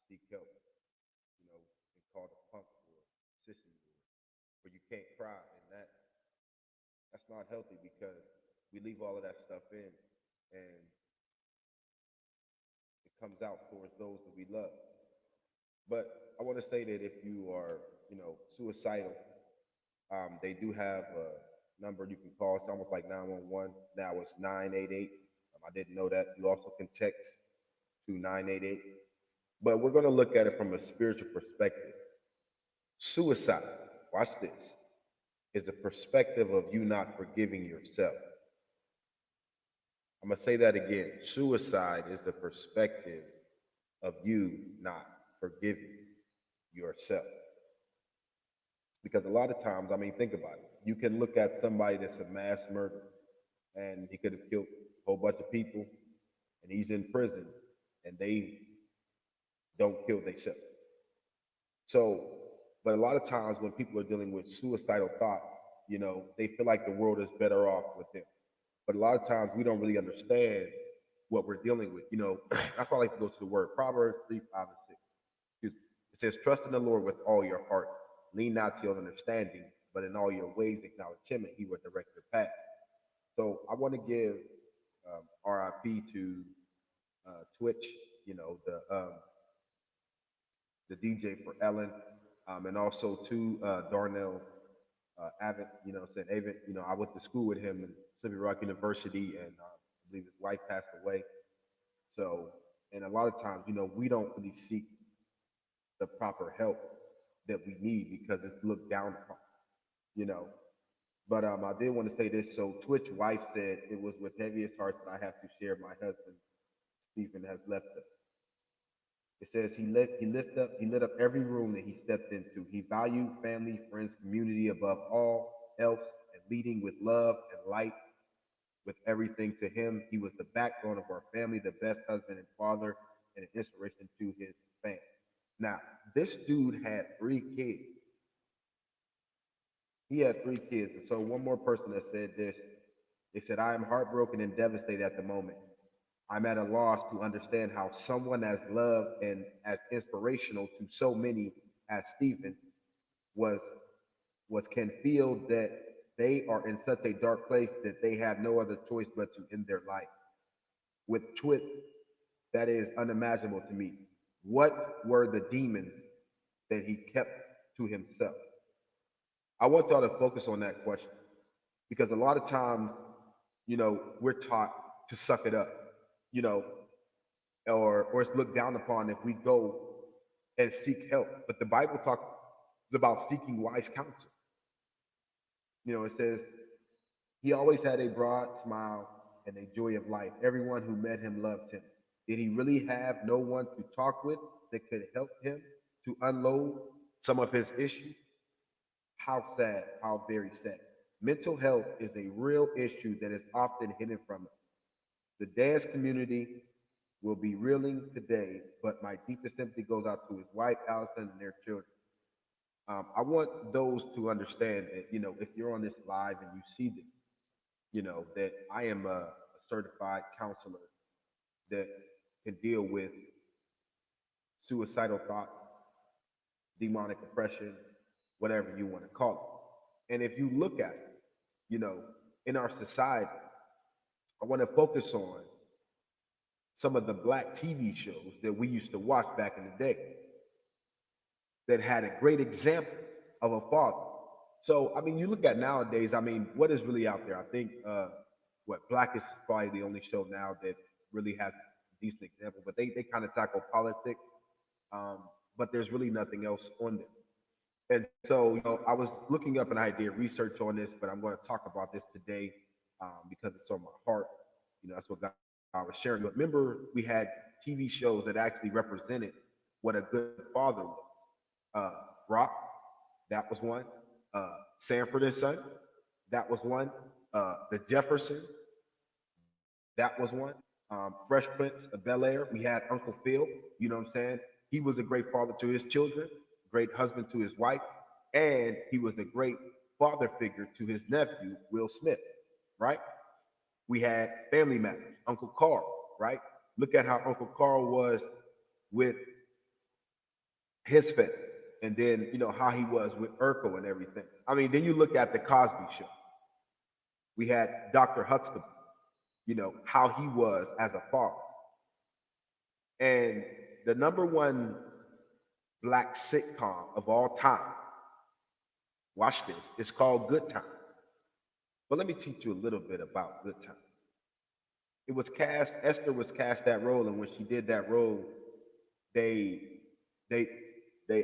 seek help, and call the punk or sissy or you can't cry, and that's not healthy because we leave all of that stuff in, and it comes out towards those that we love. But I want to say that if you are, suicidal, they do have a number you can call. It's almost like 911. Now it's 988. I didn't know that. You also can text to 988. But we're going to look at it from a spiritual perspective. Suicide, watch this, is the perspective of you not forgiving yourself. I'm going to say that again. Suicide is the perspective of you not forgiving yourself. Because a lot of times, I mean, think about it. You can look at somebody that's a mass murderer and he could have killed a whole bunch of people and he's in prison and they don't kill themselves. So, but a lot of times when people are dealing with suicidal thoughts, they feel like the world is better off with them. But a lot of times we don't really understand what we're dealing with. That's why I like to go to the word Proverbs 3, 5, and 6. Excuse me. It says, trust in the Lord with all your heart. Lean not to your understanding, but in all your ways acknowledge him and he will direct your path. So I want to give RIP to Twitch, the DJ for Ellen, and also to Darnell Abbott, said Abbott, I went to school with him in Pacific Rock University, and I believe his wife passed away. So, and a lot of times, we don't really seek the proper help that we need because it's looked down upon, you know. But I did want to say this. So Twitch wife said it was with heaviest heart that I have to share my husband Stephen has left us. It says he lit up every room that he stepped into. He valued family, friends, community above all else, and leading with love and light with everything to him. He was the backbone of our family, the best husband and father, and an inspiration to his family. Now, this dude had 3 kids. He had 3 kids. And so one more person that said this, they said, I am heartbroken and devastated at the moment. I'm at a loss to understand how someone as loved and as inspirational to so many as Stephen was can feel that they are in such a dark place that they have no other choice but to end their life. With Twit, that is unimaginable to me. What were the demons that he kept to himself? I want y'all to focus on that question because a lot of times, we're taught to suck it up, you know, or it's looked down upon if we go and seek help. But the Bible talks about seeking wise counsel. It says he always had a broad smile and a joy of life. Everyone who met him loved him. Did he really have no one to talk with that could help him to unload some of his issues? How sad, how very sad. Mental health is a real issue that is often hidden from us. The dance community will be reeling today, but my deepest sympathy goes out to his wife, Allison, and their children. I want those to understand that, if you're on this live and you see this, that I am a certified counselor that can deal with suicidal thoughts, demonic oppression, whatever you want to call it. And if you look at it, you know, in our society, I want to focus on some of the black TV shows that we used to watch back in the day that had a great example of a father. So, I mean, you look at nowadays, I mean, what is really out there? I think Blackish is probably the only show now that really has a decent example, but they kind of tackle politics, um, but there's really nothing else on them. And so, I was looking up and I did research on this, but I'm going to talk about this today because it's on my heart. That's what God was sharing. But remember, we had TV shows that actually represented what a good father was. Rock, that was one. Sanford and Son, that was one. The Jefferson, that was one. Fresh Prince of Bel Air, we had Uncle Phil. You know what I'm saying? He was a great father to his children, great husband to his wife, and he was a great father figure to his nephew, Will Smith, right? We had Family Matters, Uncle Carl, right? Look at how Uncle Carl was with his family, and then how he was with Urkel and everything. I mean, then you look at the Cosby Show. We had Dr. Huxtable, how he was as a father, and the number one black sitcom of all time. Watch this. It's called Good Time. But let me teach you a little bit about Good Time. It was cast. Esther was cast that role, and when she did that role, they they they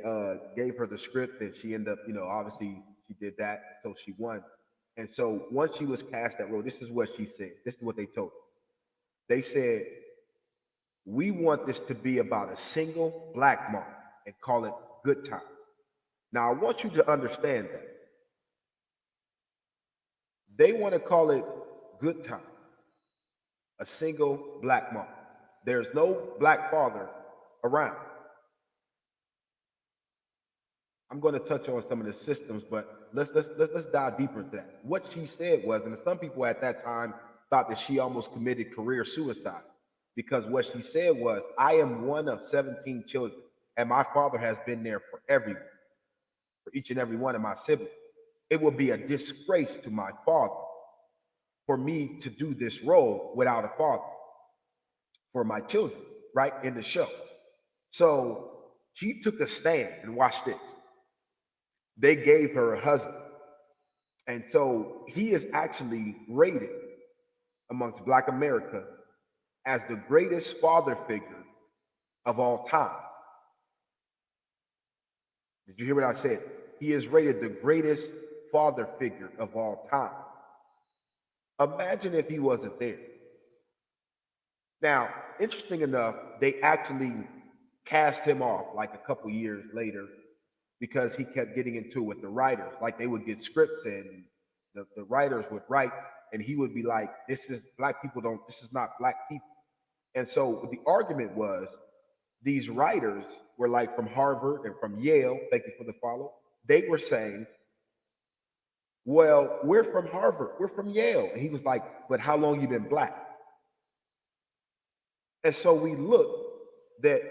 gave her the script, and she ended up, obviously she did that, so she won. And so once she was cast that role, this is what she said. This is what they told her. They said, "We want this to be about a single black mom and call it Good Time." Now I want you to understand that they want to call it Good Time, a single black mom. There's no black father around. I'm going to touch on some of the systems, but let's dive deeper into that. What she said was, and some people at that time thought that she almost committed career suicide, because what she said was, "I am one of 17 children, and my father has been there for everyone, for each and every one of my siblings. It would be a disgrace to my father for me to do this role without a father for my children," right, in the show. So she took a stand, and watch this. They gave her a husband. And so he is actually rated amongst Black America as the greatest father figure of all time. Did you hear what I said? He is rated the greatest father figure of all time. Imagine if he wasn't there. Now, interesting enough, they actually cast him off like a couple years later because he kept getting into it with the writers. Like they would get scripts and the writers would write, and he would be like, "This is black people don't, this is not black people." And so the argument was these writers were like from Harvard and from Yale, thank you for the follow. They were saying, "Well, we're from Harvard, we're from Yale." And he was like, "But how long you been black?" And so we look that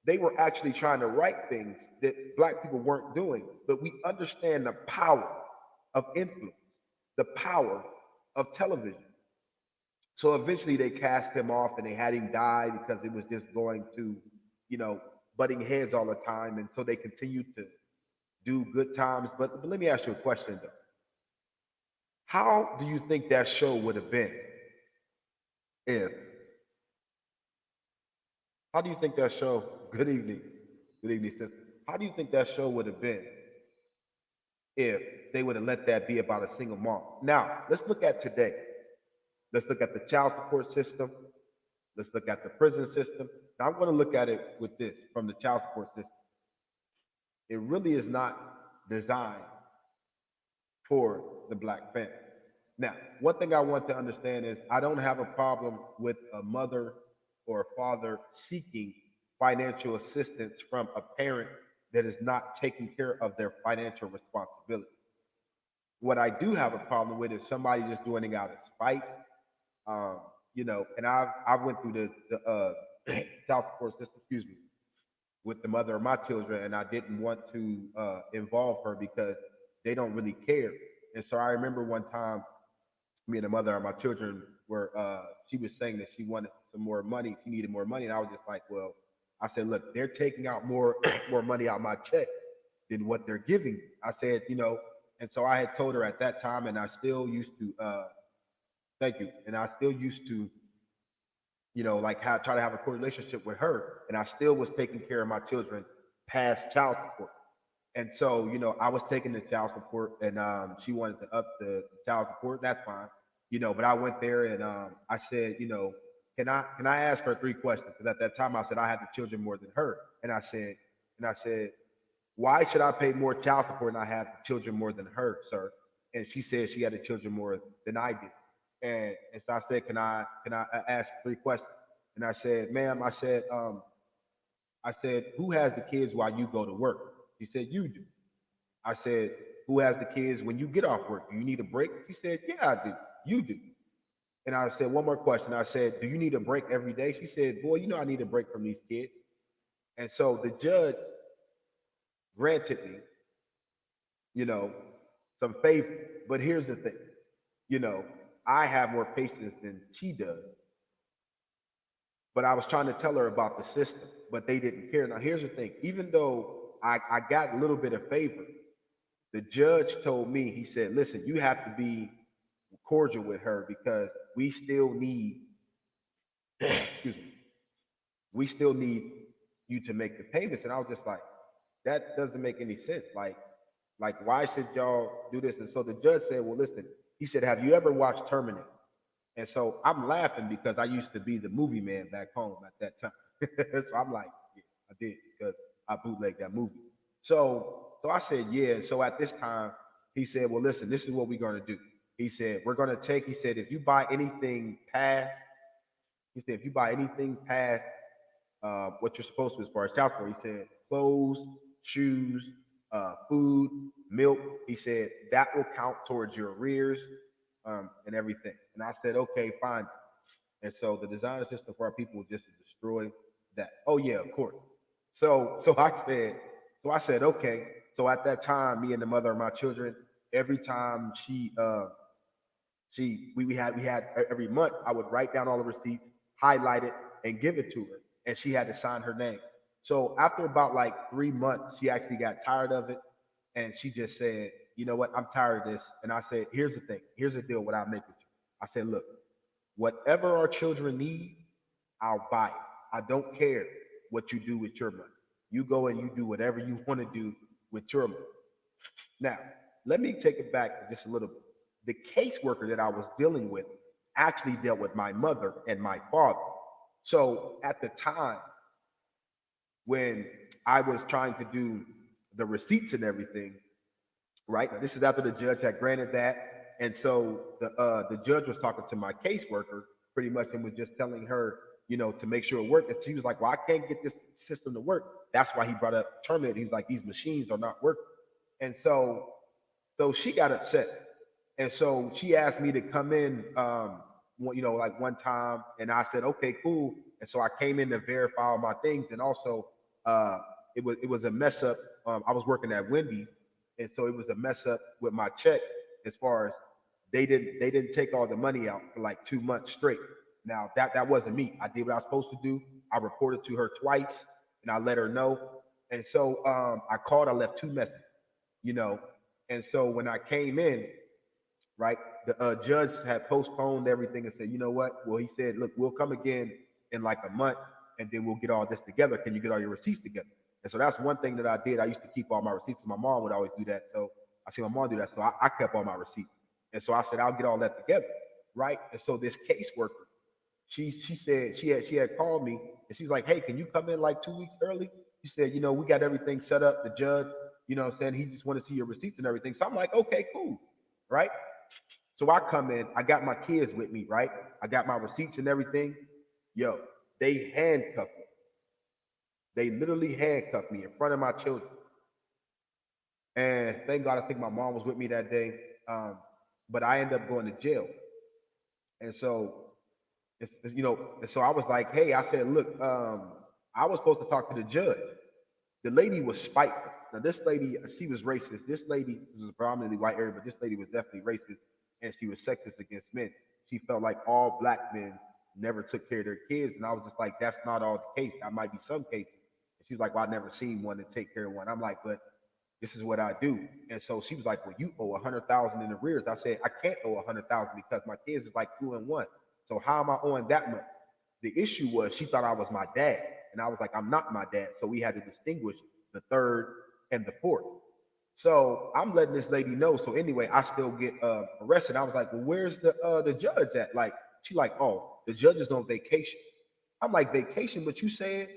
they were actually trying to write things that black people weren't doing, but we understand the power of influence, the power of television. So eventually they cast him off and they had him die because it was just going to, you know, butting heads all the time. And so they continued to do Good Times. But let me ask you a question though. How do you think that show would have been if, how do you think that show, good evening, sister. How do you think that show would have been if they would have let that be about a single mom? Now, let's look at today. Let's look at the child support system. Let's look at the prison system. Now, I'm going to look at it with this from the child support system. It really is not designed for the black family. Now, one thing I want to understand is I don't have a problem with a mother or a father seeking financial assistance from a parent that is not taking care of their financial responsibility. What I do have a problem with is somebody just doing it out of spite. Um, and I went through the child support system, excuse me, with the mother of my children, and I didn't want to involve her because they don't really care. And so I remember one time, me and the mother of my children were, she was saying that she wanted some more money, she needed more money, and I was just like, well, I said, look, they're taking out more more money out my check than what they're giving me. I said, and so I had told her at that time, and I still used to, thank you, and I still used to, like try to have a cool relationship with her, and I still was taking care of my children past child support. And so, I was taking the child support, and she wanted to up the child support. That's fine, But I went there and I said, can I ask her three questions? Because at that time I said I had the children more than her, and I said, why should I pay more child support and I have the children more than her, sir? And she said she had the children more than I did. And so I said, can I ask three questions? And I said, ma'am, I said, who has the kids while you go to work? She said, you do. I said, who has the kids when you get off work? Do you need a break? She said, yeah, I do. You do. And I said, one more question. I said, do you need a break every day? She said, boy, I need a break from these kids. And so the judge granted me, you know, some favor. But here's the thing, you know, I have more patience than she does. But I was trying to tell her about the system, but they didn't care. Now, here's the thing, even though I got a little bit of favor, the judge told me, he said, listen, you have to be cordial with her because we still need, excuse me, we still need you to make the payments. And I was just like, that doesn't make any sense. Like why should y'all do this? And so the judge said, well, listen, he said, have you ever watched Terminator? And so I'm laughing because I used to be the movie man back home at that time. So I'm like, yeah, I did because I bootlegged that movie. So I said, yeah. And so at this time, he said, well, listen, this is what we're going to do. He said, we're going to take, he said, if you buy anything past, he said, if you buy anything past what you're supposed to as far as child support, he said, clothes, shoes, food, milk. He said, that will count towards your arrears and everything. And I said, okay, fine. And so the design system for our people just to destroy that. Oh yeah, of course. So I said, okay. So at that time, me and the mother of my children, every time we had every month, I would write down all the receipts, highlight it, and give it to her. And she had to sign her name. So after about like 3 months, she actually got tired of it. And she just said, you know what, I'm tired of this. And I said, here's the thing, here's the deal, what I make with you. I said, look, whatever our children need, I'll buy it. I don't care what you do with your money. You go and you do whatever you want to do with your money. Now, let me take it back just a little bit. The caseworker that I was dealing with actually dealt with my mother and my father. So at the time when I was trying to do the receipts and everything, right? Now, this is after the judge had granted that. And so the judge was talking to my caseworker pretty much and was just telling her, to make sure it worked. And she was like, well, I can't get this system to work. That's why he brought up Terminator. He was like, these machines are not working. And so she got upset. And so she asked me to come in, like one time. And I said, okay, cool. And so I came in to verify all my things. And also, uh, it was a mess up. I was working at Wendy's, and so it was a mess up with my check as far as they didn't take all the money out for like 2 months straight. Now that wasn't me. I did what I was supposed to do. I reported to her twice, and I let her know. And so I called. I left 2 messages, you know. And so when I came in, right, the judge had postponed everything and said, you know what? Well, he said, look, we'll come again in like a month, and then we'll get all this together. Can you get all your receipts together? And so that's one thing that I did. I used to keep all my receipts. My mom would always do that. So I see my mom do that. So I kept all my receipts. And so I said, I'll get all that together. Right. And so this caseworker, she said she had called me and she's like, hey, can you come in like 2 weeks early? She said, we got everything set up. The judge, what I'm saying, he just want to see your receipts and everything. So I'm like, okay, cool. Right. So I come in, I got my kids with me, right? I got my receipts and everything. Yo, they handcuffed me. They literally handcuffed me in front of my children. And thank God, I think my mom was with me that day. But I ended up going to jail. And so, and so I was like, hey, I said, look, I was supposed to talk to the judge. The lady was spiteful. Now, this lady, she was racist. This lady, this was a predominantly white area, but this lady was definitely racist, and she was sexist against men. She felt like all black men never took care of their kids, and I was just like, that's not all the case. That might be some cases. And she was like, well, I never seen one to take care of one. I'm like, but this is what I do. And so she was like, well, you owe 100,000 in arrears. I said, I can't owe 100,000 because my kids is like 2 and 1. So how am I owing that much? The issue was she thought I was my dad. And I was like, I'm not my dad. So we had to distinguish the third and the fourth. So I'm letting this lady know. So anyway, I still get arrested. I was like, well, where's the judge at? Like, she like, oh, the judge is on vacation. I'm like, vacation, but you said.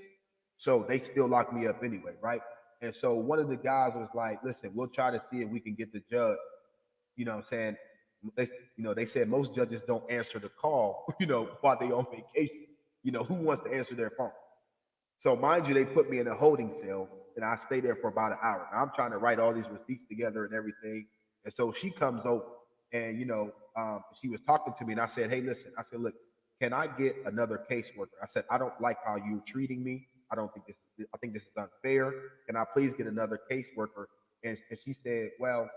So they still locked me up anyway, right? And so one of the guys was like, listen, we'll try to see if we can get the judge, what I'm saying? They said most judges don't answer the call, while they on vacation. Who wants to answer their phone? So mind you, they put me in a holding cell and I stay there for about an hour. Now, I'm trying to write all these receipts together and everything. And so she comes over and, she was talking to me and I said, hey, listen, I said, look, can I get another caseworker? I said, I don't like how you're treating me. I don't think this, I think this is unfair. can I please get another caseworker? And she said, well,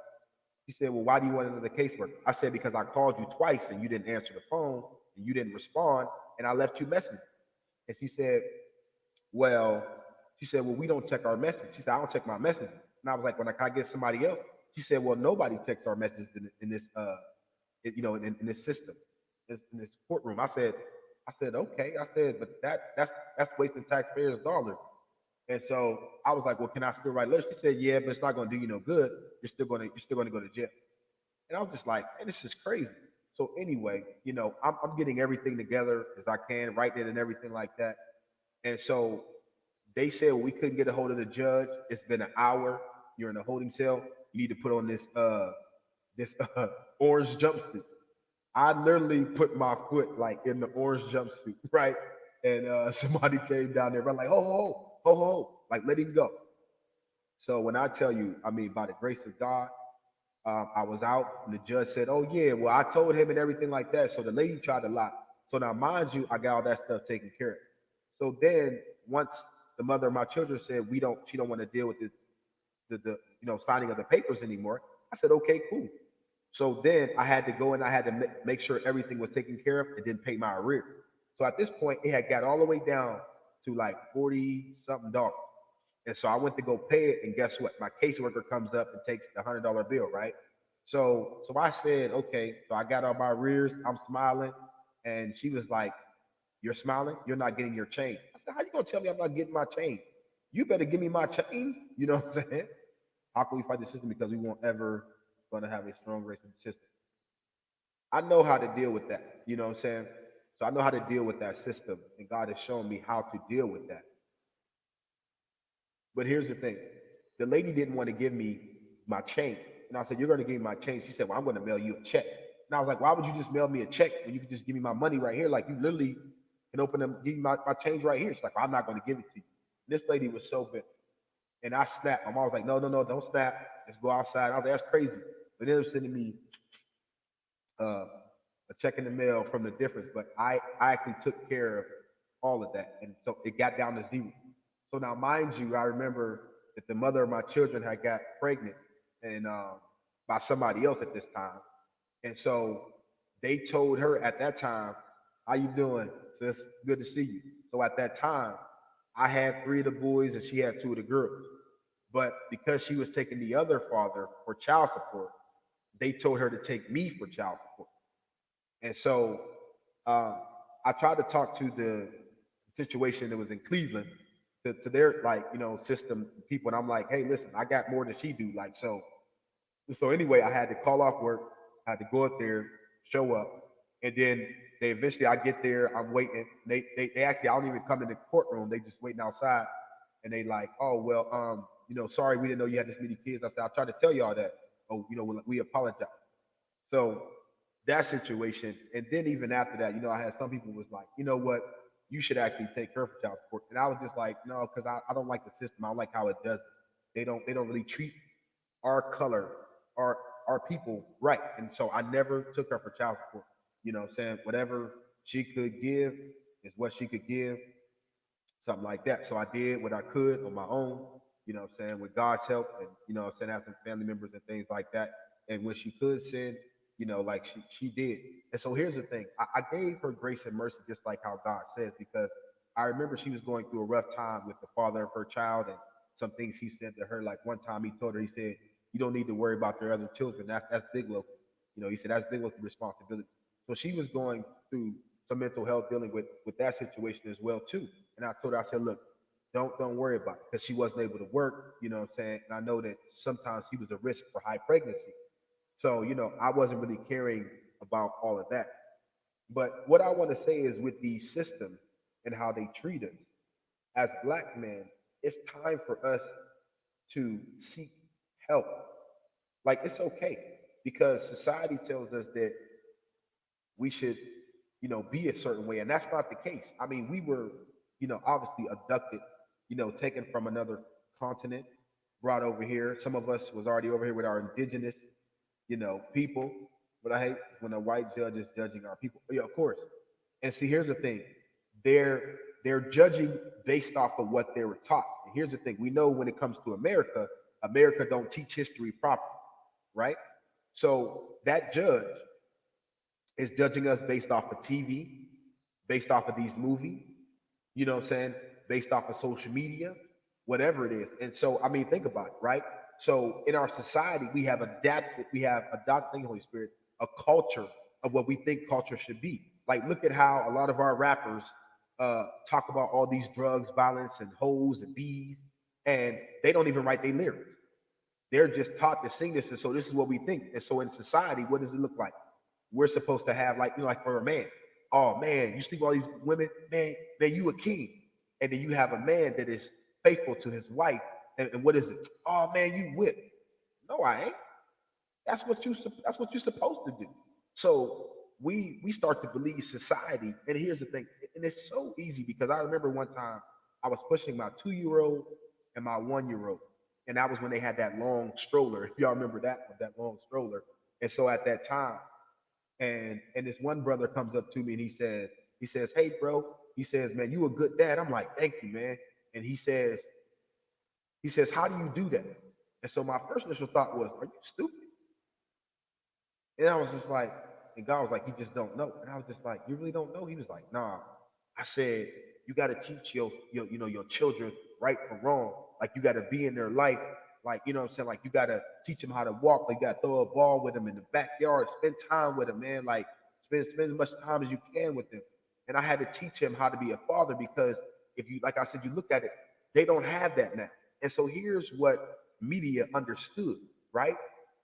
why do you want another caseworker? I said, because I called you twice and you didn't answer the phone and you didn't respond and I left you messages. And well, well, we don't check our message. She said, I don't check my messages. And I was like, well, can I get somebody else? She said, well, nobody checks our messages in this, in this system, in this courtroom. I said, okay. I said, but that's wasting taxpayers' dollars. And so I was like, well, can I still write letters? She said, yeah, but it's not going to do you no good. You're still going to go to jail. And I was just like, man, this is crazy. So anyway, I'm getting everything together as I can, writing it and everything like that. And so they said, well, we couldn't get a hold of the judge. It's been an hour. You're in a holding cell. You need to put on this orange jumpsuit. I literally put my foot like in the orange jumpsuit, right? And somebody came down there, but like, ho, ho, ho, ho, ho, like let him go. So when I tell you, I mean, by the grace of God, I was out, and the judge said, "Oh yeah, well I told him and everything like that." So the lady tried to lie. So now, mind you, I got all that stuff taken care of. So then, once the mother of my children said she don't want to deal with the signing of the papers anymore, I said, "Okay, cool." So then I had to go and I had to make sure everything was taken care of and then pay my arrears. So at this point, it had got all the way down to like 40 something dollars. And so I went to go pay it, and guess what? My caseworker comes up and takes the $100 bill, right? So I said, okay. So I got all my arrears. I'm smiling, and she was like, "You're smiling. You're not getting your change." I said, "How you gonna tell me I'm not getting my change? You better give me my change." You know what I'm saying? How can we fight the system? Because we won't ever gonna have a strong racial system. I know how to deal with that. You know what I'm saying? So I know how to deal with that system, and God has shown me how to deal with that. But here's the thing: the lady didn't want to give me my change, and I said, "You're going to give me my change." She said, "Well, I'm going to mail you a check." And I was like, "Why would you just mail me a check when you could just give me my money right here? Like you literally can open them, give me my change right here." She's like, well, "I'm not going to give it to you." And this lady was so bitter, and I snapped. My mom was like, "No, no, no, don't snap. Let's go outside." I was like, "That's crazy." But then they're sending me uh, a check in the mail from the difference, but I actually took care of all of that, and so it got down to zero. So now, mind you, I remember that the mother of my children had got pregnant and by somebody else at this time, and so they told her at that time, "How you doing? So it's good to see you." So at that time, I had three of the boys and she had two of the girls. But because she was taking the other father for child support, they told her to take me for child support. And so um, I tried to talk to the situation that was in Cleveland to their system people, and I'm like, "Hey, listen, I got more than she do." Like so anyway, I had to call off work, I had to go up there, show up, and then they eventually I get there, I'm waiting. They actually I don't even come in the courtroom, they just waiting outside, and they like, "Oh well, sorry, we didn't know you had this many kids." I said, "I tried to tell y'all that." "Oh, we apologize." So that situation, and then even after that, I had some people was like, "You know what? You should actually take her for child support." And I was just like, "No, because I don't like the system. I don't like how it does it. They don't really treat our color, our our people right." And so I never took her for child support. You know what I'm saying? Whatever she could give is what she could give, something like that. So I did what I could on my own, with God's help, and had some family members and things like that. And when she could send, like she did. And so here's the thing: I gave her grace and mercy, just like how God says, because I remember she was going through a rough time with the father of her child, and some things he said to her. Like one time he told her, he said, "You don't need to worry about their other children. That's big local." He said that's big local responsibility. So she was going through some mental health, dealing with that situation as well too. And I told her, I said, "Look, don't worry about it," because she wasn't able to work. You know what I'm saying? And I know that sometimes she was a risk for high pregnancy. So I wasn't really caring about all of that. But what I want to say is, with the system and how they treat us as black men, it's time for us to seek help. Like it's okay, because society tells us that we should, be a certain way, and that's not the case. I mean, we were, obviously abducted, taken from another continent, brought over here. Some of us was already over here with our indigenous, people. But I hate when a white judge is judging our people. Yeah, of course. And see, here's the thing: they're they're judging based off of what they were taught. And here's the thing: we know when it comes to America, America don't teach history properly, right? So that judge is judging us based off of TV, based off of these movies, you know what I'm saying, based off of social media, whatever it is. And so, I mean, think about it, right? So in our society, we have adopted, Holy Spirit, a culture of what we think culture should be. Like, look at how a lot of our rappers talk about all these drugs, violence, and hoes and bees, and they don't even write their lyrics. They're just taught to sing this, and so this is what we think. And so in society, what does it look like? We're supposed to have, like, like for a man, oh man, you sleep with all these women, man, you a king. And then you have a man that is faithful to his wife, and what is it? Oh man, you whip. No, I ain't. That's what you're supposed to do. So we start to believe society. And here's the thing, and it's so easy because I remember one time I was pushing my 2 year old and my 1 year old, and that was when they had that long stroller. If y'all remember that long stroller. And so at that time, and this one brother comes up to me and he says, hey bro, he says, man, you a good dad. I'm like, thank you, man. And he says, how do you do that? And so my first initial thought was, are you stupid? And I was just like, and God was like, you just don't know. And I was just like, you really don't know? He was like, nah. I said, you got to teach your children right from wrong. Like, you got to be in their life. Like, you know what I'm saying? Like, you got to teach them how to walk. Like, you got to throw a ball with them in the backyard, spend time with them, man. Like, spend as much time as you can with them. And I had to teach him how to be a father because if you, like I said, you look at it, they don't have that now. And so here's what media understood, right?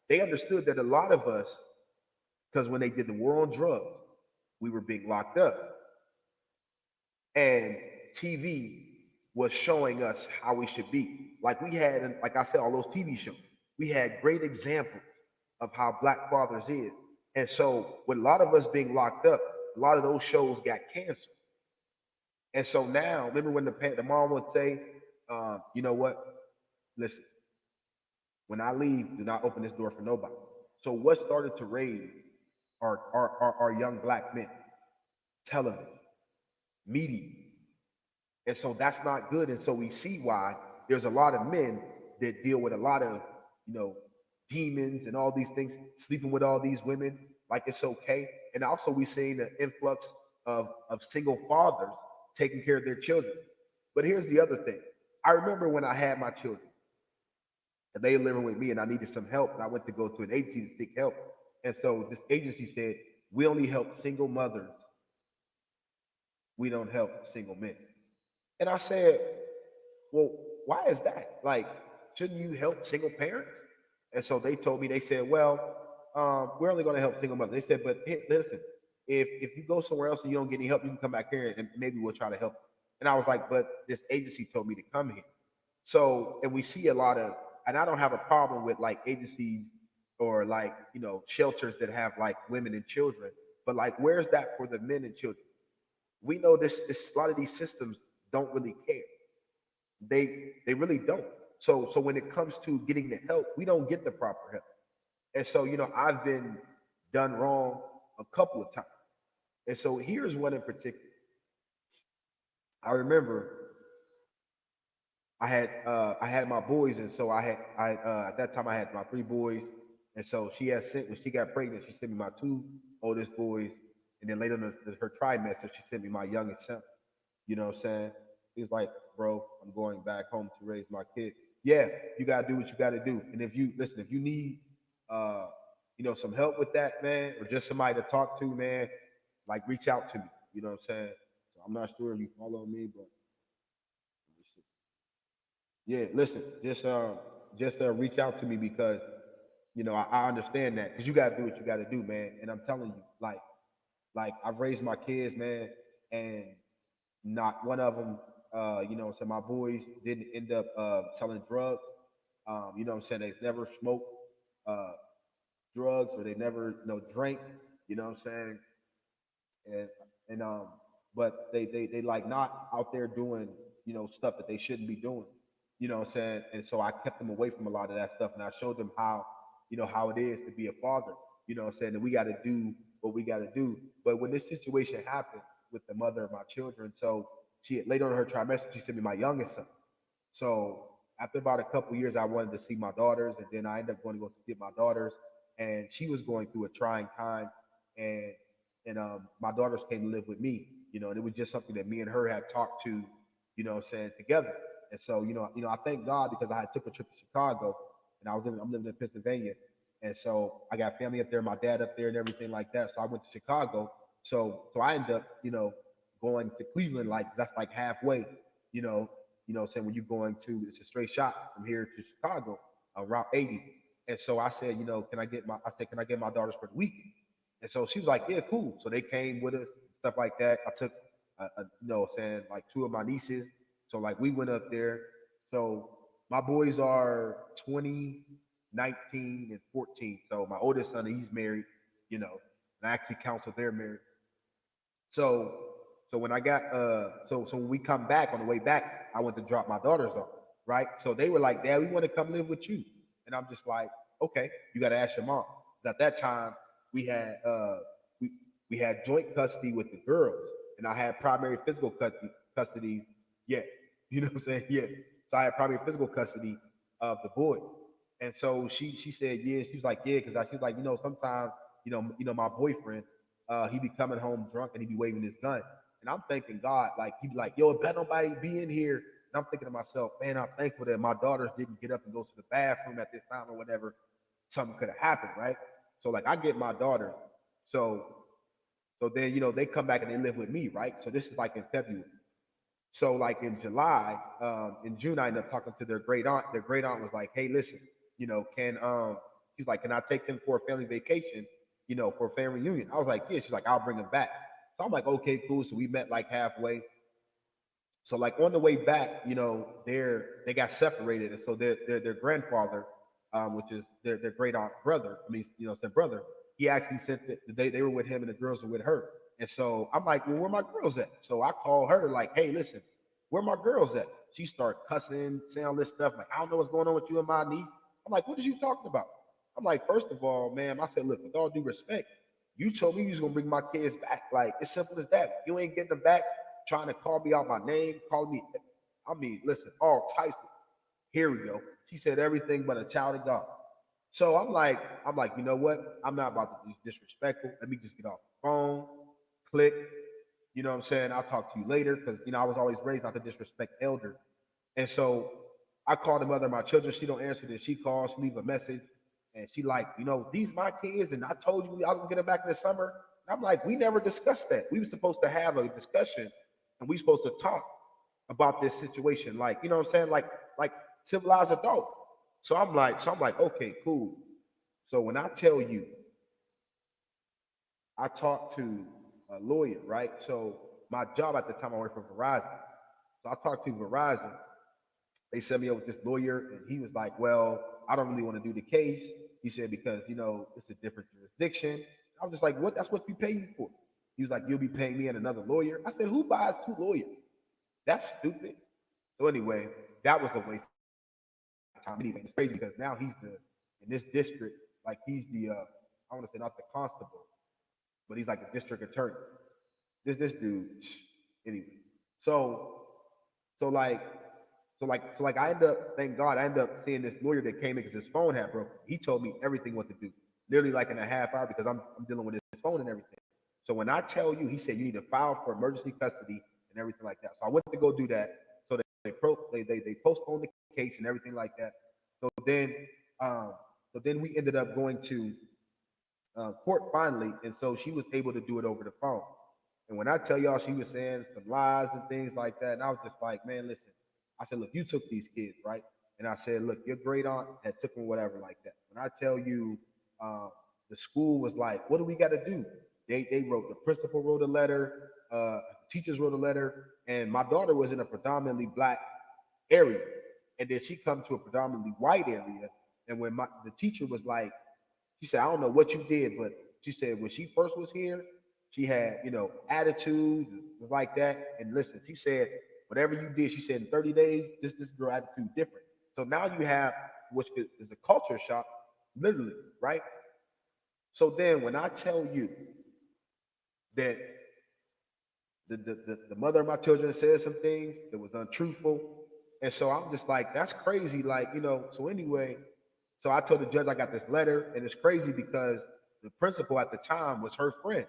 They understood that a lot of us, because when they did the war on drugs, we were being locked up. And TV was showing us how we should be. Like we had, like I said, all those TV shows. We had great examples of how black fathers is. And so with a lot of us being locked up, a lot of those shows got canceled. And so now, remember when the mom would say, you know what? Listen, when I leave, do not open this door for nobody. So what started to raise our young black men? Television, media. And so that's not good. And so we see why there's a lot of men that deal with a lot of, you know, demons and all these things, sleeping with all these women, like it's okay. And also we see the influx of single fathers taking care of their children. But here's the other thing. I remember when I had my children and they were living with me and I needed some help and I went to go to an agency to seek help. And so this agency said, we only help single mothers. We don't help single men. And I said, well, why is that? Like, shouldn't you help single parents? And so they told me, they said, well, we're only going to help single mothers. They said, but hey, listen, if you go somewhere else and you don't get any help, you can come back here and maybe we'll try to help. And I was like, but this agency told me to come here. So, and we see a lot of, and I don't have a problem with like agencies or like, shelters that have like women and children, but like, where's that for the men and children? We know this a lot of these systems don't really care. They really don't. So when it comes to getting the help, we don't get the proper help. And so, I've been done wrong a couple of times. And so here's one in particular. I remember I had my boys, and so I at that time I had my 3 boys, and so she had sent when she got pregnant, she sent me my 2 oldest boys, and then later in her trimester, she sent me my youngest son. You know what I'm saying? He's like, bro, I'm going back home to raise my kid. Yeah, you gotta do what you gotta do. And if you listen, if you need uh, some help with that, man, or just somebody to talk to, man, like reach out to me. You know what I'm saying? So I'm not sure if you follow me, but yeah, listen, just reach out to me because I understand that because you gotta do what you gotta do, man. And I'm telling you, like I've raised my kids, man, and not one of them, so my boys didn't end up selling drugs. You know what I'm saying? They've never smoked uh, drugs or they never, drank. You know what I'm saying? And and but they like not out there doing, stuff that they shouldn't be doing. You know what I'm saying? And so I kept them away from a lot of that stuff, and I showed them how, how it is to be a father. You know what I'm saying? And we got to do what we got to do. But when this situation happened with the mother of my children, so she later on in her trimester, she sent me my youngest son. So after about a couple years, I wanted to see my daughters, and then I ended up going to go get my daughters, and she was going through a trying time, and my daughters came to live with me, and it was just something that me and her had talked to, saying together. And so, I thank God because I had took a trip to Chicago, and I'm living in Pennsylvania, and so I got family up there, my dad up there, and everything like that. So I went to Chicago. So I ended up, going to Cleveland, like that's like halfway, you know, saying when you're going to, it's a straight shot from here to Chicago, Route 80. And so I said, can I get my daughters for the weekend? And so she was like, yeah, cool. So they came with us, stuff like that. I took, saying like two of my nieces. So like we went up there. So my boys are 20, 19, and 14. So my oldest son, he's married, and I actually counsel their marriage. So so when I got so when we come back on the way back, I went to drop my daughters off, right? So they were like, Dad, we want to come live with you. And I'm just like, okay, you gotta ask your mom. 'Cause at that time we had we we had joint custody with the girls, and I had primary physical custody. Yeah. You know what I'm saying? Yeah. So I had primary physical custody of the boy. And so she said, yeah, she was like, yeah, because she was like, sometimes, my boyfriend, he be coming home drunk and he be waving his gun. And I'm thanking God, like he be like, yo, better nobody be in here. And I'm thinking to myself, man, I'm thankful that my daughters didn't get up and go to the bathroom at this time or whatever. Something could have happened, right? So like I get my daughter. So so then, they come back and they live with me, right? So this is like in February. So like in July, in June, I ended up talking to their great aunt. Their great aunt was like, "Hey, listen, can she's like, can I take them for a family vacation, for a family reunion?" I was like, "Yeah." She's like, "I'll bring them back." So I'm like, "Okay, cool." So we met like halfway. So like on the way back, they got separated, and so their grandfather, which is their great aunt brother, I mean, their brother, he actually sent they were with him and the girls were with her. And so I'm like, well, where my girls at? So I call her like, hey, listen, where my girls at? She start cussing, saying all this stuff. Like, I don't know what's going on with you and my niece. I'm like, what is you talking about? I'm like, first of all, ma'am, I said, look, with all due respect, you told me you was gonna bring my kids back. Like, it's simple as that. You ain't getting them back trying to call me out my name, calling me, I mean, listen, all types of, here we go. She said everything but a child of God. So I'm like, you know what? I'm not about to be disrespectful. Let me just get off the phone, click. You know what I'm saying? I'll talk to you later because I was always raised not to disrespect elder. And so I called the mother of my children. She don't answer this. She calls, she leave a message, and she like, these my kids, and I told you I was gonna get them back in the summer. And I'm like, we never discussed that. We were supposed to have a discussion, and we supposed to talk about this situation, like you know what I'm saying, like civilized adult. So I'm like, okay, cool. So when I tell you, I talked to a lawyer, right? So my job at the time I worked for Verizon. So I talked to Verizon. They sent me over with this lawyer, and he was like, well, I don't really want to do the case. He said, because, it's a different jurisdiction. I was just like, what? That's what we pay you for. He was like, you'll be paying me and another lawyer. I said, who buys two lawyers? That's stupid. So anyway, that was a waste of time. Anyway, it's crazy because now he's in this district, like he's the, I want to say not the constable, but he's like the district attorney. This dude, anyway. So so like so like I end up, thank God, I end up seeing this lawyer that came in because his phone had broken. He told me everything what to do, literally like in a half hour because I'm dealing with his phone and everything. So when I tell you, he said you need to file for emergency custody and everything like that. So I went to go do that. So they postponed the case and everything like that. So then we ended up going to court finally, and so she was able to do it over the phone. And when I tell y'all, she was saying some lies and things like that, and I was just like, man, listen. I said, look, you took these kids, right? And I said, look, your great aunt had took them, whatever, like that. When I tell you, uh, the school was like, what do we got to do? They wrote, the principal wrote a letter, teachers wrote a letter, and my daughter was in a predominantly black area, and then she come to a predominantly white area. And when the teacher was like, she said, I don't know what you did, but she said when she first was here, she had, attitude, was like that. And listen, she said, whatever you did, she said in 30 days, this girl attitude different. So now you have, which is a culture shock, literally, right? So then when I tell you that the mother of my children said some things that was untruthful, And so I'm just like, that's crazy. Like, so anyway, so I told the judge I got this letter, and it's crazy because the principal at the time was her friend.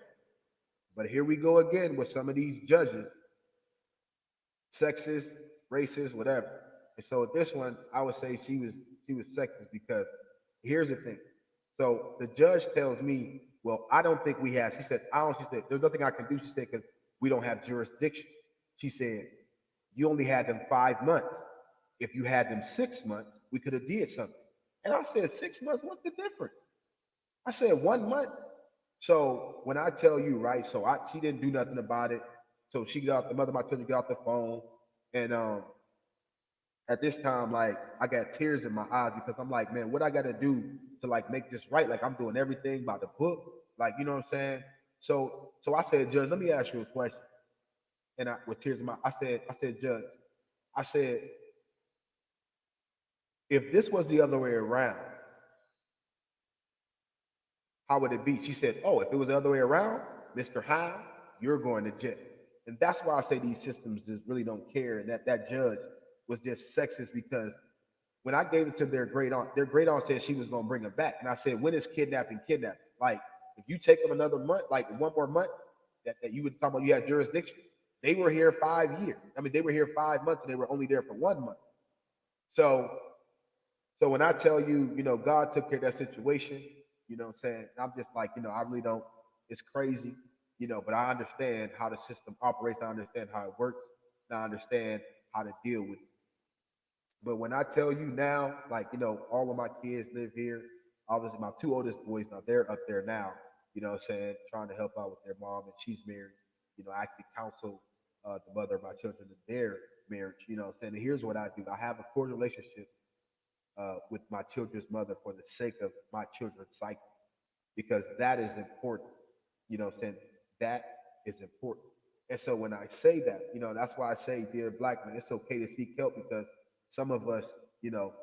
But here we go again with some of these judges, sexist, racist, whatever. And so with this one, I would say she was sexist because here's the thing. So the judge tells me, well, I don't think we have. She said, I don't. She said, there's nothing I can do. She said, because we don't have jurisdiction. She said, you only had them 5 months. If you had them 6 months, we could have did something. And I said, 6 months. What's the difference? I said 1 month. So when I tell you, right? So she didn't do nothing about it. So she got the mother of my children got the phone, and at this time, like I got tears in my eyes because I'm like, man, what I got to do to like make this right? Like I'm doing everything by the book, like you know what I'm saying. So I said, Judge, let me ask you a question. And with tears in my, I said, Judge, I said, if this was the other way around, how would it be? She said, oh, if it was the other way around, Mr. Howe, you're going to jail. And that's why I say these systems just really don't care. And that judge was just sexist because when I gave it to their great aunt said she was going to bring him back. And I said, when is kidnapping kidnapping? Like, if you take them another month, like one more month, that you would talk about you had jurisdiction. They were here 5 years. I mean, they were here 5 months and they were only there for 1 month. So so when I tell you, God took care of that situation, what I'm saying? I'm just like, I really don't, it's crazy, but I understand how the system operates. I understand how it works. And I understand how to deal with it. But when I tell you now, like, all of my kids live here. Obviously, my two oldest boys, now they're up there now, what I'm saying, trying to help out with their mom, and she's married. I actually counsel the mother of my children in their marriage, what I'm saying. And here's what I do I have a cordial relationship with my children's mother for the sake of my children's psyche, because that is important. What I'm saying, that is important. And so when I say that, that's why I say, dear black man, it's okay to seek help because some of us, you know,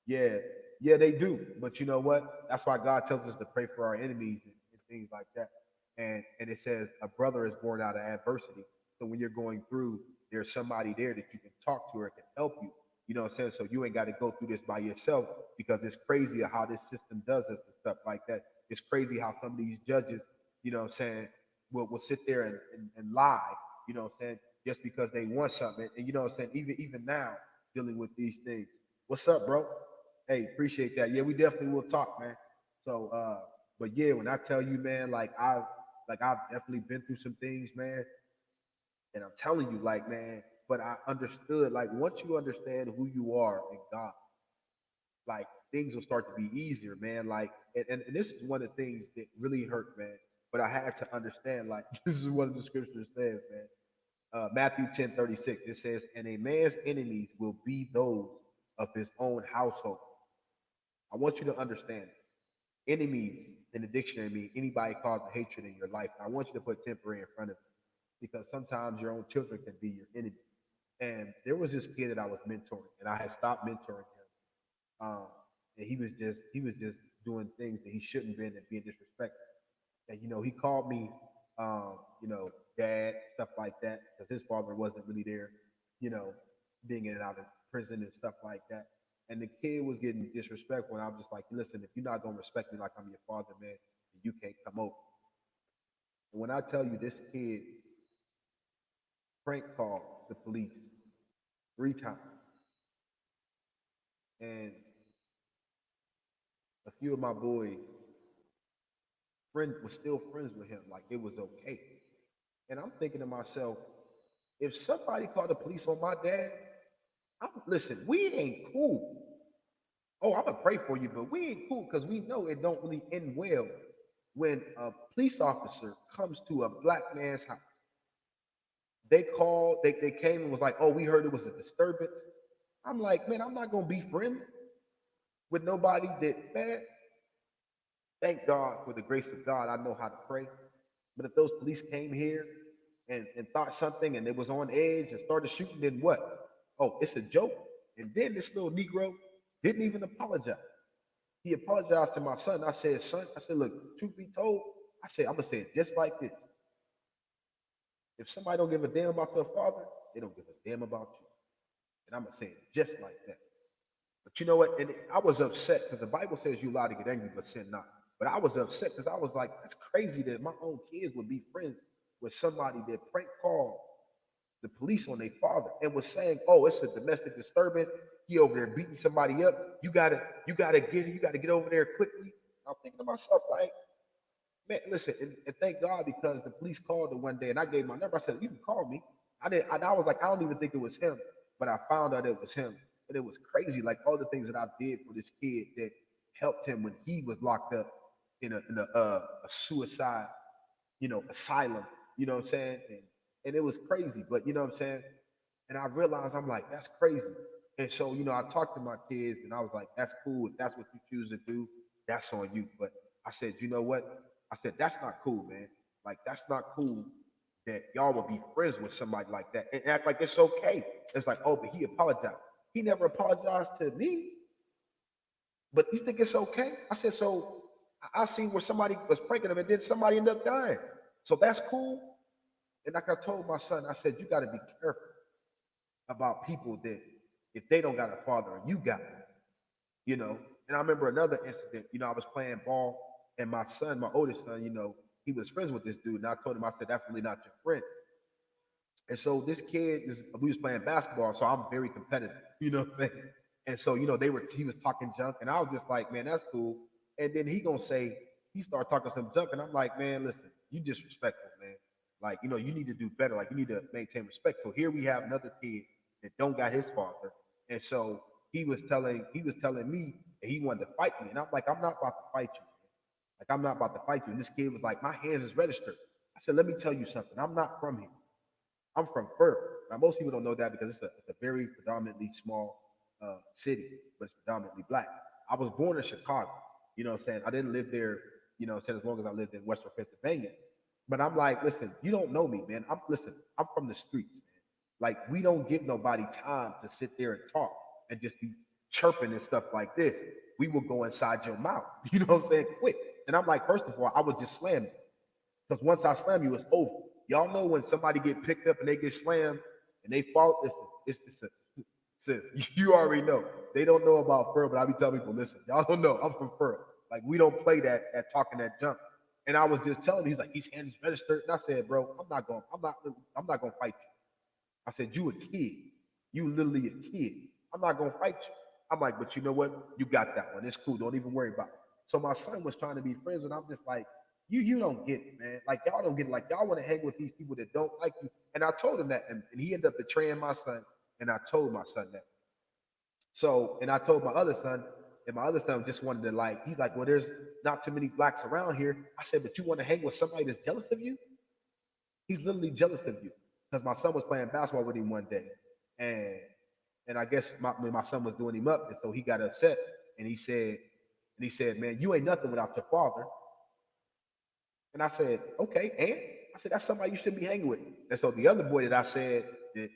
yeah, yeah, they do. But you know what? That's why God tells us to pray for our enemies and things like that. And it says a brother is born out of adversity. So when you're going through, there's somebody there that you can talk to or can help you. You know what I'm saying? So you ain't got to go through this by yourself, because it's crazy how this system does this and stuff like that. It's crazy how some of these judges, what I'm saying, will sit there and lie, what I'm saying, just because they want something. And what I'm saying, even now, dealing with these things. What's up, bro? Hey, appreciate that. Yeah, we definitely will talk, man. So but yeah, when I tell you, man, like I've definitely been through some things, man. And I'm telling you, like, man, but I understood, like, once you understand who you are in God, like things will start to be easier, man. Like, and this is one of the things that really hurt, man. But I had to understand, like, this is what the scripture says, man. Matthew 10:36, it says, and a man's enemies will be those of his own household. I want you to understand, enemies in the dictionary mean anybody causing hatred in your life. I want you to put temporary in front of it, because sometimes your own children can be your enemy. And there was this kid that I was mentoring, and I had stopped mentoring him. And he was just doing things that he shouldn't have been and being disrespectful. And he called me, dad, stuff like that, because his father wasn't really there, you know, being in and out of prison and stuff like that. And the kid was getting disrespectful, and I'm just like, listen, if you're not gonna respect me like I'm your father, man, you can't come over. And when I tell you, this kid prank called the police 3 times, and a few of my boys friend was still friends with him, like it was okay. And I'm thinking to myself, if somebody called the police on my dad, listen, we ain't cool. Oh, I'm gonna pray for you, but we ain't cool because we know it don't really end well when a police officer comes to a black man's house. They came and was like, oh, we heard it was a disturbance. I'm like, man, I'm not gonna be friends with nobody that, man, thank God for the grace of God. I know how to pray. But if those police came here and thought something and they was on edge and started shooting, then what? Oh, it's a joke. And then this little Negro didn't even apologize. He apologized to my son. I said, son, I said, look, truth be told, I said, I'm gonna say it just like this. If somebody don't give a damn about their father, they don't give a damn about you. And I'm going to say it just like that. But you know what? And I was upset because the Bible says you allowed to get angry, but sin not. But I was upset because I was like, that's crazy that my own kids would be friends with somebody that prank called the police on their father and was saying, "Oh, it's a domestic disturbance. He over there beating somebody up. You gotta get over there quickly." I'm thinking to myself, like, man, listen, and thank God because the police called him one day and I gave my number. I said, "You can call me." I was like, I don't even think it was him, but I found out it was him. And it was crazy, like all the things that I did for this kid that helped him when he was locked up in a suicide, asylum. You know what I'm saying? And it was crazy, but you know what I'm saying? And I realized I'm like, that's crazy. And so, I talked to my kids and I was like, that's cool. If that's what you choose to do, that's on you. But I said, you know what? I said, that's not cool, man. Like, that's not cool that y'all will be friends with somebody like that and act like it's okay. It's like, oh, but he apologized. He never apologized to me, but you think it's okay? I said, so I seen where somebody was pranking him and then somebody ended up dying. So that's cool. And like I told my son, I said, you got to be careful about people that if they don't got a father and you got one, you know. And I remember another incident, I was playing ball and my son, my oldest son, he was friends with this dude. And I told him, I said, that's really not your friend. And so this kid we was playing basketball, so I'm very competitive, you know what I'm saying? And so, he was talking junk, and I was just like, man, that's cool. And then he started talking some junk, and I'm like, man, listen, you disrespectful, man. Like, you need to do better. Like, you need to maintain respect. So here we have another kid that don't got his father. And so he was telling me that he wanted to fight me. And I'm like, I'm not about to fight you, man. Like, I'm not about to fight you. And this kid was like, my hands is registered. I said, let me tell you something. I'm not from here. I'm from Perth. Now, most people don't know that because it's a very predominantly small city, but it's predominantly black. I was born in Chicago. You know what I'm saying? I didn't live there, as long as I lived in Western Pennsylvania. But I'm like, listen, you don't know me, man. I'm from the streets, man. Like, we don't give nobody time to sit there and talk and just be chirping and stuff like this. We will go inside your mouth. You know what I'm saying? Quick. And I'm like, first of all, I would just slam you. Because once I slam you, it's over. Y'all know when somebody get picked up and they get slammed and they fall. Listen, it's a, sis, you already know. They don't know about Pearl, but I be telling people, listen, y'all don't know. I'm from Pearl. Like, we don't play that talking that junk. And I was just telling him, he's like, his hands registered. And I said, bro, I'm not gonna fight you. I said, you a kid. You literally a kid. I'm not gonna fight you. I'm like, but you know what? You got that one. It's cool. Don't even worry about it. So my son was trying to be friends, and I'm just like, you don't get it, man. Like, y'all don't get it. Like, y'all want to hang with these people that don't like you. And I told him that, and he ended up betraying my son. And I told my son that. So, and I told my other son, and my other son just wanted to like, he's like, well, there's not too many blacks around here. I said, but you want to hang with somebody that's jealous of you? He's literally jealous of you. Because my son was playing basketball with him one day. And I guess my son was doing him up, and so he got upset, and he said, "Man, you ain't nothing without your father." And I said, "Okay," and I said, "That's somebody you shouldn't be hanging with." And so the other boy that I said that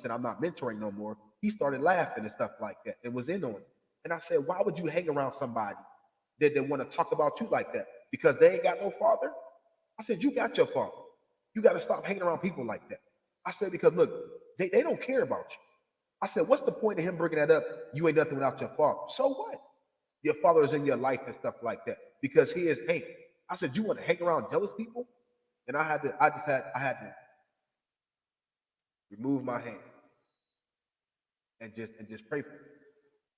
said I'm not mentoring no more, he started laughing and stuff like that, and was in on it. And I said, "Why would you hang around somebody that want to talk about you like that? Because they ain't got no father?" I said, "You got your father. You got to stop hanging around people like that." I said, "Because look, they don't care about you." I said, what's the point of him bringing that up? You ain't nothing without your father. So what? Your father is in your life and stuff like that because he is hate. I said, you want to hang around jealous people? And I had to remove my hand and just pray for him.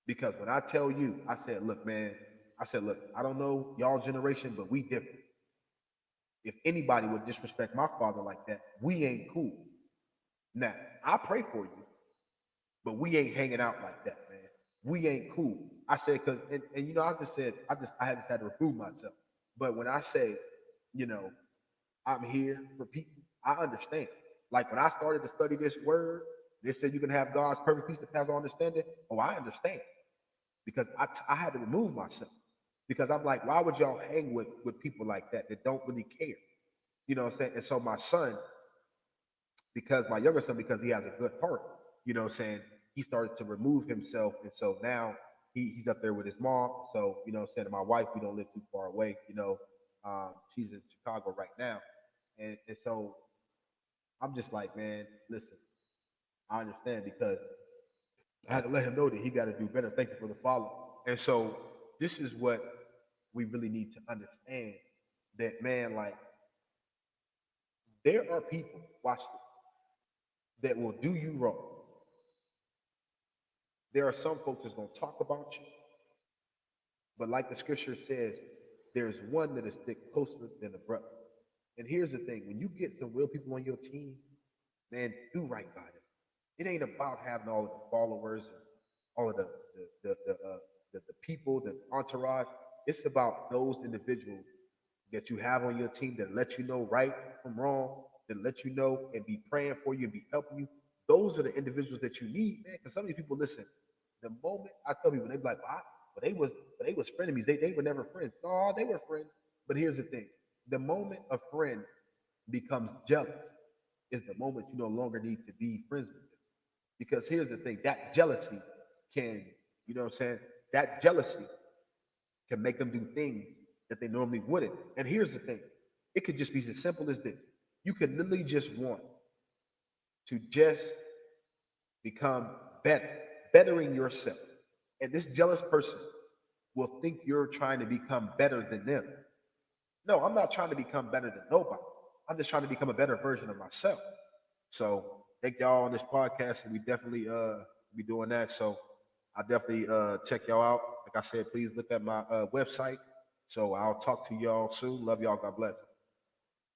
Because when I tell you, I said, look, man, I said, look, I don't know y'all generation, but we different. If anybody would disrespect my father like that, we ain't cool. Now, I pray for you, but we ain't hanging out like that, man. We ain't cool. I said, cause and I just said, I just had to remove myself. But when I say, you know, I'm here for people, I understand. Like when I started to study this word, they said you can have God's perfect peace that passes all understanding. Oh, I understand. Because I had to remove myself. Because I'm like, why would y'all hang with people like that don't really care? You know what I'm saying? And so my son, because my younger son, because he has a good heart, he started to remove himself. And so now he's up there with his mom. So, saying to my wife, we don't live too far away, she's in Chicago right now. And so I'm just like, man, listen, I understand because I had to let him know that he got to do better. Thank you for the follow. And so this is what we really need to understand, that man, like, there are people, watch this, that will do you wrong. There are some folks that's going to talk about you, but like the scripture says, there's one that is stick closer than a brother. And here's the thing: when you get some real people on your team, man, do right by them. It ain't about having all of the followers and all of the people, the entourage. It's about those individuals that you have on your team that let you know right from wrong, that let you know and be praying for you and be helping you. Those are the individuals that you need, man. Because some of these people, listen, the moment I tell people, they be like, well, they was frenemies. They were never friends. No, they were friends. But here's the thing: the moment a friend becomes jealous is the moment you no longer need to be friends with them. Because here's the thing: that jealousy can, you know what I'm saying? That jealousy can make them do things that they normally wouldn't. And here's the thing: it could just be as simple as this. You could literally just want to just become better, bettering yourself. And this jealous person will think you're trying to become better than them. No, I'm not trying to become better than nobody. I'm just trying to become a better version of myself. So thank y'all on this podcast, and we definitely be doing that. So I definitely check y'all out. Like I said, please look at my website. So I'll talk to y'all soon. Love y'all. God bless.